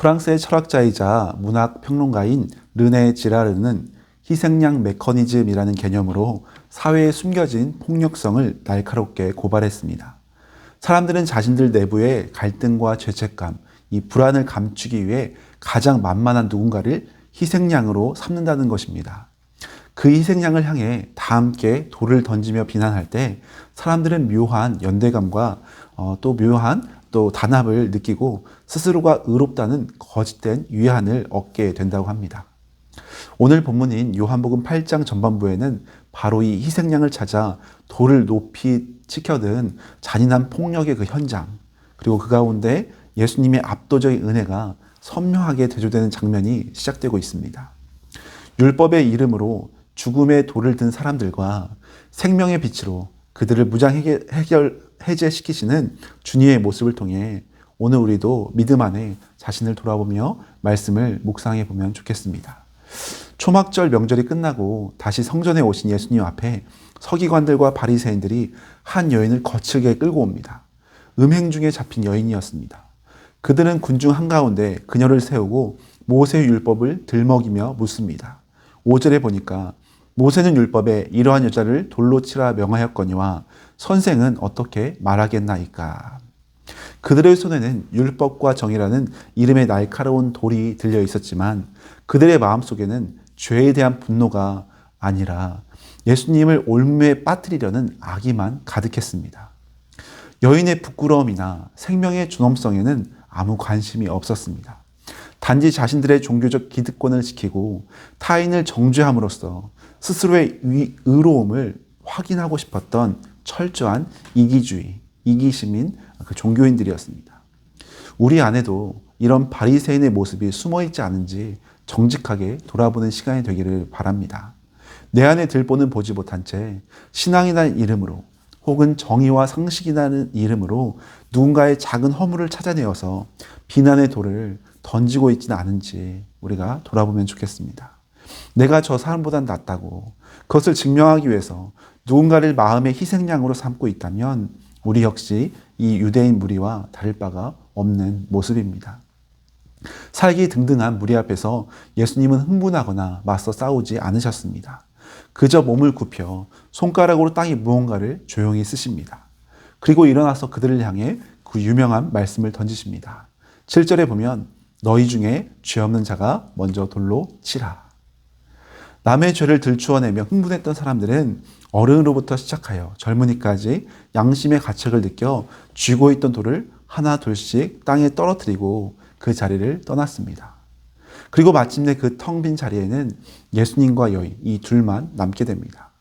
프랑스의 철학자이자 문학 평론가인 르네 지라르는 희생양 메커니즘이라는 개념으로 사회에 숨겨진 폭력성을 날카롭게 고발했습니다. 사람들은 자신들 내부의 갈등과 죄책감, 이 불안을 감추기 위해 가장 만만한 누군가를 희생양으로 삼는다는 것입니다. 그 희생양을 향해 다 함께 돌을 던지며 비난할 때 사람들은 묘한 연대감과 또 묘한 단합을 느끼고 스스로가 의롭다는 거짓된 위안을 얻게 된다고 합니다. 오늘 본문인 요한복음 8장 전반부에는 바로 이 희생양을 찾아 돌을 높이 치켜든 잔인한 폭력의 그 현장, 그리고 그 가운데 예수님의 압도적인 은혜가 선명하게 대조되는 장면이 시작되고 있습니다. 율법의 이름으로 죽음의 돌을 든 사람들과 생명의 빛으로 그들을 무장 해제시키시는 주님의 모습을 통해 오늘 우리도 믿음 안에 자신을 돌아보며 말씀을 묵상해 보면 좋겠습니다. 초막절 명절이 끝나고 다시 성전에 오신 예수님 앞에 서기관들과 바리새인들이 한 여인을 거칠게 끌고 옵니다. 음행 중에 잡힌 여인이었습니다. 그들은 군중 한가운데 그녀를 세우고 모세의 율법을 들먹이며 묻습니다. 5절에 보니까 모세는 율법에 이러한 여자를 돌로 치라 명하였거니와 선생은 어떻게 말하겠나이까. 그들의 손에는 율법과 정의라는 이름의 날카로운 돌이 들려 있었지만 그들의 마음속에는 죄에 대한 분노가 아니라 예수님을 올무에 빠뜨리려는 악의만 가득했습니다. 여인의 부끄러움이나 생명의 존엄성에는 아무 관심이 없었습니다. 단지 자신들의 종교적 기득권을 지키고 타인을 정죄함으로써 스스로의 의로움을 확인하고 싶었던 철저한 이기주의, 이기심인 그 종교인들이었습니다. 우리 안에도 이런 바리새인의 모습이 숨어있지 않은지 정직하게 돌아보는 시간이 되기를 바랍니다. 내 안에 들보는 보지 못한 채 신앙이라는 이름으로 혹은 정의와 상식이라는 이름으로 누군가의 작은 허물을 찾아내어서 비난의 돌을 던지고 있지는 않은지 우리가 돌아보면 좋겠습니다. 내가 저 사람보단 낫다고 그것을 증명하기 위해서 누군가를 마음의 희생양으로 삼고 있다면 우리 역시 이 유대인 무리와 다를 바가 없는 모습입니다. 살기 등등한 무리 앞에서 예수님은 흥분하거나 맞서 싸우지 않으셨습니다. 그저 몸을 굽혀 손가락으로 땅에 무언가를 조용히 쓰십니다. 그리고 일어나서 그들을 향해 그 유명한 말씀을 던지십니다. 7절에 보면 너희 중에 죄 없는 자가 먼저 돌로 치라. 남의 죄를 들추어내며 흥분했던 사람들은 어른으로부터 시작하여 젊은이까지 양심의 가책을 느껴 쥐고 있던 돌을 하나 둘씩 땅에 떨어뜨리고 그 자리를 떠났습니다. 그리고 마침내 그 텅 빈 자리에는 예수님과 여인 이 둘만 남게 됩니다.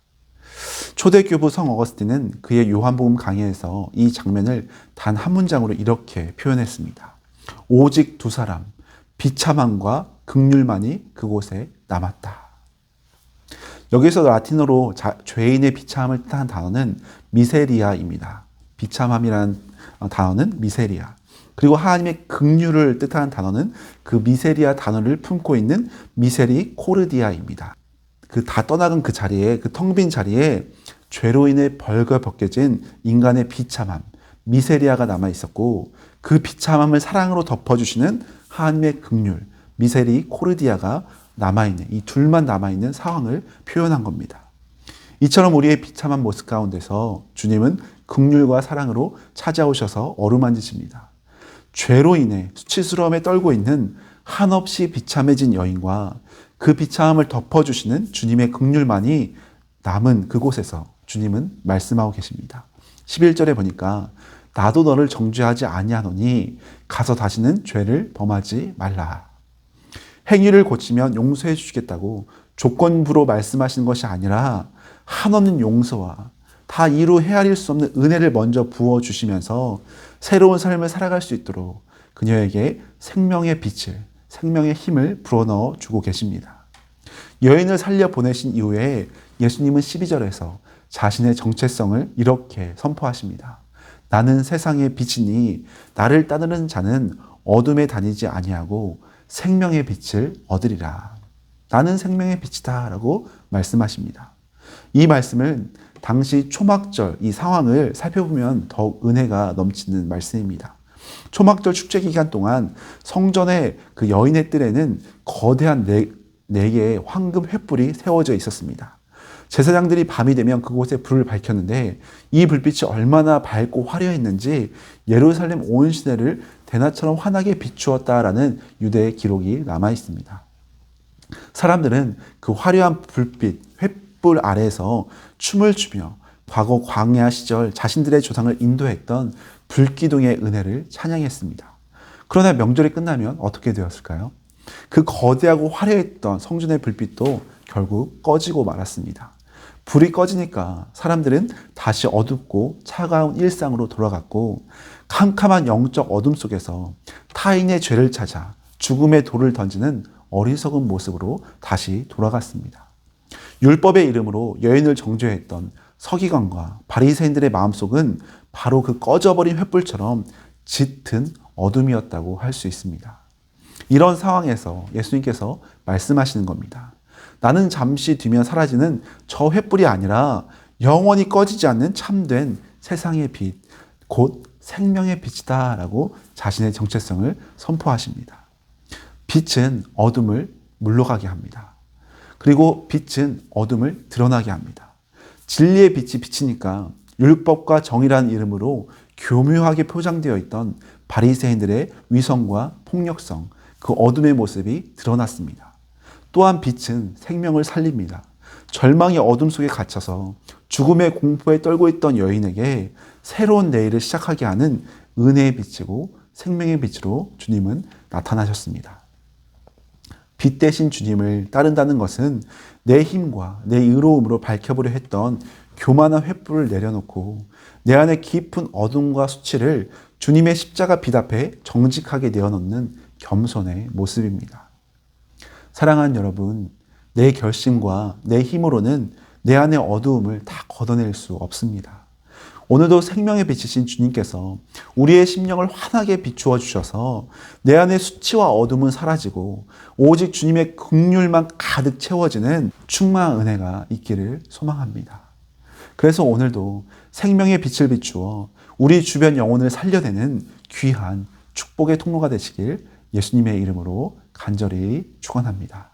초대교부 성 어거스틴은 그의 요한복음 강해에서 이 장면을 단 한 문장으로 이렇게 표현했습니다. 오직 두 사람, 비참함과 긍휼만이 그곳에 남았다. 여기서 라틴어로 죄인의 비참함을 뜻하는 단어는 미세리아입니다. 비참함이라는 단어는 미세리아. 그리고 하나님의 긍휼을 뜻하는 단어는 그 미세리아 단어를 품고 있는 미세리 코르디아입니다. 그 다 떠나간 그 자리에, 그 텅 빈 자리에 죄로 인해 벌거벗겨진 인간의 비참함, 미세리아가 남아 있었고 그 비참함을 사랑으로 덮어주시는 하나님의 긍휼, 미세리 코르디아가 남아있는, 이 둘만 남아있는 상황을 표현한 겁니다. 이처럼 우리의 비참한 모습 가운데서 주님은 긍휼과 사랑으로 찾아오셔서 어루만지십니다. 죄로 인해 수치스러움에 떨고 있는 한없이 비참해진 여인과 그 비참함을 덮어주시는 주님의 긍휼만이 남은 그곳에서 주님은 말씀하고 계십니다. 11절에 보니까 나도 너를 정죄하지 아니하노니 가서 다시는 죄를 범하지 말라. 행위를 고치면 용서해 주시겠다고 조건부로 말씀하시는 것이 아니라 한없는 용서와 다 이루 헤아릴 수 없는 은혜를 먼저 부어주시면서 새로운 삶을 살아갈 수 있도록 그녀에게 생명의 빛을, 생명의 힘을 불어넣어 주고 계십니다. 여인을 살려 보내신 이후에 예수님은 12절에서 자신의 정체성을 이렇게 선포하십니다. 나는 세상의 빛이니 나를 따르는 자는 어둠에 다니지 아니하고 생명의 빛을 얻으리라. 나는 생명의 빛이다 라고 말씀하십니다. 이 말씀은 당시 초막절 이 상황을 살펴보면 더욱 은혜가 넘치는 말씀입니다. 초막절 축제 기간 동안 성전의 그 여인의 뜰에는 거대한 네 개의 황금 횃불이 세워져 있었습니다. 제사장들이 밤이 되면 그곳에 불을 밝혔는데 이 불빛이 얼마나 밝고 화려했는지 예루살렘 온 시내를 대낮처럼 환하게 비추었다라는 유대의 기록이 남아 있습니다. 사람들은 그 화려한 불빛, 횃불 아래에서 춤을 추며 과거 광야 시절 자신들의 조상을 인도했던 불기둥의 은혜를 찬양했습니다. 그러나 명절이 끝나면 어떻게 되었을까요? 그 거대하고 화려했던 성전의 불빛도 결국 꺼지고 말았습니다. 불이 꺼지니까 사람들은 다시 어둡고 차가운 일상으로 돌아갔고 캄캄한 영적 어둠 속에서 타인의 죄를 찾아 죽음의 돌을 던지는 어리석은 모습으로 다시 돌아갔습니다. 율법의 이름으로 여인을 정죄했던 서기관과 바리새인들의 마음속은 바로 그 꺼져버린 횃불처럼 짙은 어둠이었다고 할 수 있습니다. 이런 상황에서 예수님께서 말씀하시는 겁니다. 나는 잠시 뒤면 사라지는 저 횃불이 아니라 영원히 꺼지지 않는 참된 세상의 빛, 곧 생명의 빛이다 라고 자신의 정체성을 선포하십니다. 빛은 어둠을 물러가게 합니다. 그리고 빛은 어둠을 드러나게 합니다. 진리의 빛이 비치니까 율법과 정의라는 이름으로 교묘하게 포장되어 있던 바리새인들의 위선과 폭력성, 그 어둠의 모습이 드러났습니다. 또한 빛은 생명을 살립니다. 절망의 어둠 속에 갇혀서 죽음의 공포에 떨고 있던 여인에게 새로운 내일을 시작하게 하는 은혜의 빛이고 생명의 빛으로 주님은 나타나셨습니다. 빛 대신 주님을 따른다는 것은 내 힘과 내 의로움으로 밝혀보려 했던 교만한 횃불을 내려놓고 내 안에 깊은 어둠과 수치를 주님의 십자가 빛 앞에 정직하게 내어놓는 겸손의 모습입니다. 사랑하는 여러분, 내 결심과 내 힘으로는 내 안의 어두움을 다 걷어낼 수 없습니다. 오늘도 생명의 빛이신 주님께서 우리의 심령을 환하게 비추어 주셔서 내 안의 수치와 어둠은 사라지고 오직 주님의 긍휼만 가득 채워지는 충만한 은혜가 있기를 소망합니다. 그래서 오늘도 생명의 빛을 비추어 우리 주변 영혼을 살려내는 귀한 축복의 통로가 되시길 예수님의 이름으로 간절히 축원합니다.